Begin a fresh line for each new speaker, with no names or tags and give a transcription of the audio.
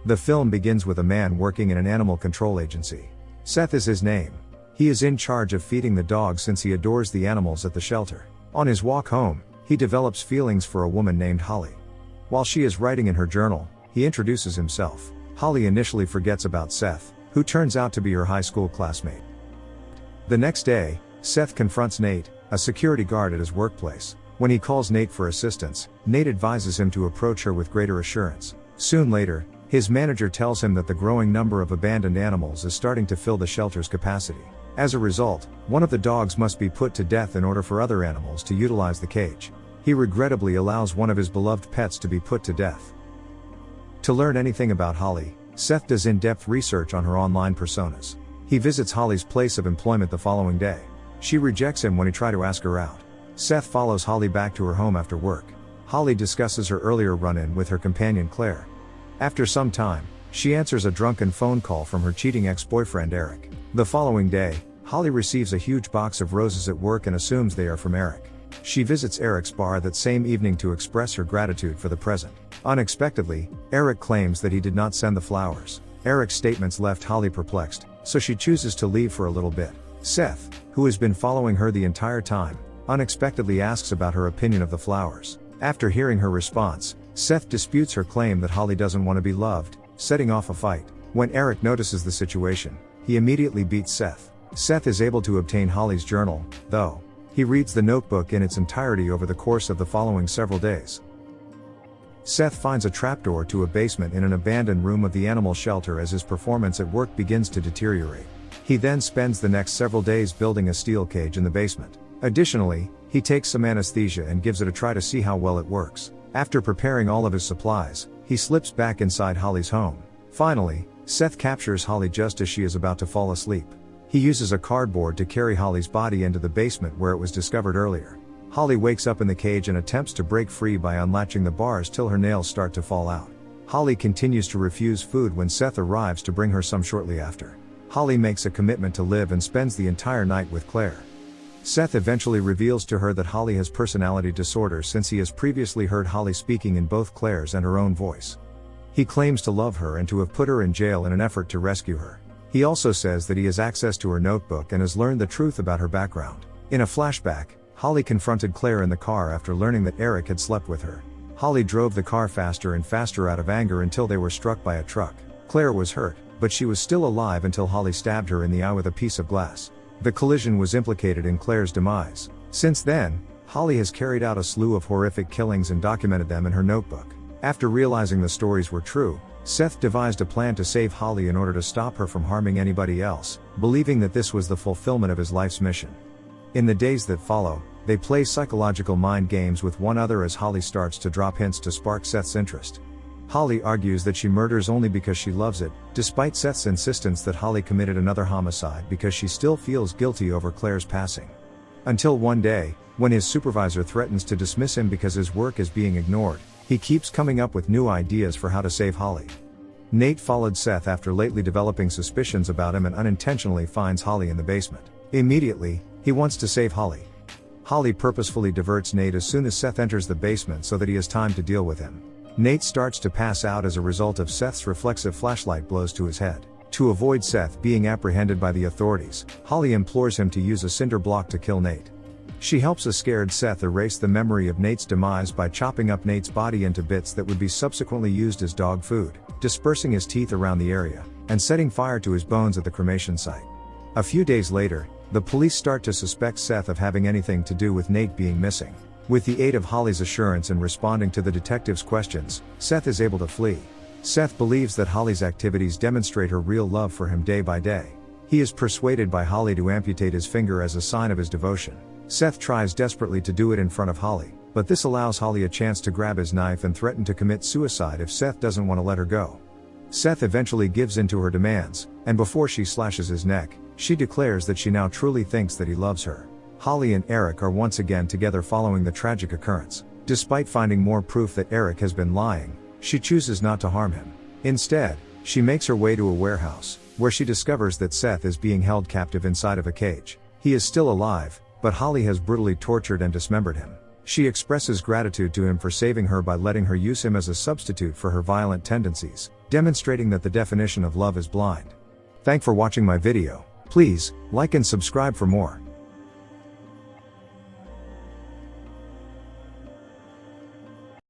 The film begins with a man working in an animal control agency. Seth is his name. He is in charge of feeding the dogs since he adores the animals at the shelter. On his walk home, he develops feelings for a woman named Holly. While she is writing in her journal, he introduces himself. Holly initially forgets about Seth, who turns out to be her high school classmate. The next day, Seth confronts Nate, a security guard at his workplace. When he calls Nate for assistance, Nate advises him to approach her with greater assurance. Soon later, his manager tells him that the growing number of abandoned animals is starting to fill the shelter's capacity. As a result, one of the dogs must be put to death in order for other animals to utilize the cage. He regrettably allows one of his beloved pets to be put to death. To learn anything about Holly, Seth does in-depth research on her online personas. He visits Holly's place of employment the following day. She rejects him when he tries to ask her out. Seth follows Holly back to her home after work. Holly discusses her earlier run-in with her companion Claire. After some time, she answers a drunken phone call from her cheating ex-boyfriend Eric. The following day, Holly receives a huge box of roses at work and assumes they are from Eric. She visits Eric's bar that same evening to express her gratitude for the present. Unexpectedly, Eric claims that he did not send the flowers. Eric's statements left Holly perplexed, so she chooses to leave for a little bit. Seth, who has been following her the entire time, unexpectedly asks about her opinion of the flowers. After hearing her response, Seth disputes her claim that Holly doesn't want to be loved, setting off a fight. When Eric notices the situation, he immediately beats Seth. Seth is able to obtain Holly's journal, though. He reads the notebook in its entirety over the course of the following several days. Seth finds a trapdoor to a basement in an abandoned room of the animal shelter as his performance at work begins to deteriorate. He then spends the next several days building a steel cage in the basement. Additionally, he takes some anesthesia and gives it a try to see how well it works. After preparing all of his supplies, he slips back inside Holly's home. Finally, Seth captures Holly just as she is about to fall asleep. He uses a cardboard to carry Holly's body into the basement where it was discovered earlier. Holly wakes up in the cage and attempts to break free by unlatching the bars till her nails start to fall out. Holly continues to refuse food when Seth arrives to bring her some shortly after. Holly makes a commitment to live and spends the entire night with Claire. Seth eventually reveals to her that Holly has personality disorder since he has previously heard Holly speaking in both Claire's and her own voice. He claims to love her and to have put her in jail in an effort to rescue her. He also says that he has access to her notebook and has learned the truth about her background. In a flashback, Holly confronted Claire in the car after learning that Eric had slept with her. Holly drove the car faster and faster out of anger until they were struck by a truck. Claire was hurt, but she was still alive until Holly stabbed her in the eye with a piece of glass. The collision was implicated in Claire's demise. Since then, Holly has carried out a slew of horrific killings and documented them in her notebook. After realizing the stories were true, Seth devised a plan to save Holly in order to stop her from harming anybody else, believing that this was the fulfillment of his life's mission. In the days that follow, they play psychological mind games with one another as Holly starts to drop hints to spark Seth's interest. Holly argues that she murders only because she loves it, despite Seth's insistence that Holly committed another homicide because she still feels guilty over Claire's passing. Until one day, when his supervisor threatens to dismiss him because his work is being ignored, he keeps coming up with new ideas for how to save Holly. Nate followed Seth after lately developing suspicions about him and unintentionally finds Holly in the basement. Immediately, he wants to save Holly. Holly purposefully diverts Nate as soon as Seth enters the basement so that he has time to deal with him. Nate starts to pass out as a result of Seth's reflexive flashlight blows to his head. To avoid Seth being apprehended by the authorities, Holly implores him to use a cinder block to kill Nate. She helps a scared Seth erase the memory of Nate's demise by chopping up Nate's body into bits that would be subsequently used as dog food, dispersing his teeth around the area, and setting fire to his bones at the cremation site. A few days later, the police start to suspect Seth of having anything to do with Nate being missing. With the aid of Holly's assurance and responding to the detective's questions, Seth is able to flee. Seth believes that Holly's activities demonstrate her real love for him day by day. He is persuaded by Holly to amputate his finger as a sign of his devotion. Seth tries desperately to do it in front of Holly, but this allows Holly a chance to grab his knife and threaten to commit suicide if Seth doesn't want to let her go. Seth eventually gives in to her demands, and before she slashes his neck, she declares that she now truly thinks that he loves her. Holly and Eric are once again together following the tragic occurrence. Despite finding more proof that Eric has been lying, she chooses not to harm him. Instead, she makes her way to a warehouse, where she discovers that Seth is being held captive inside of a cage. He is still alive, but Holly has brutally tortured and dismembered him. She expresses gratitude to him for saving her by letting her use him as a substitute for her violent tendencies. demonstrating that the definition of love is blind. Thanks for watching my video. Please, like and subscribe for more.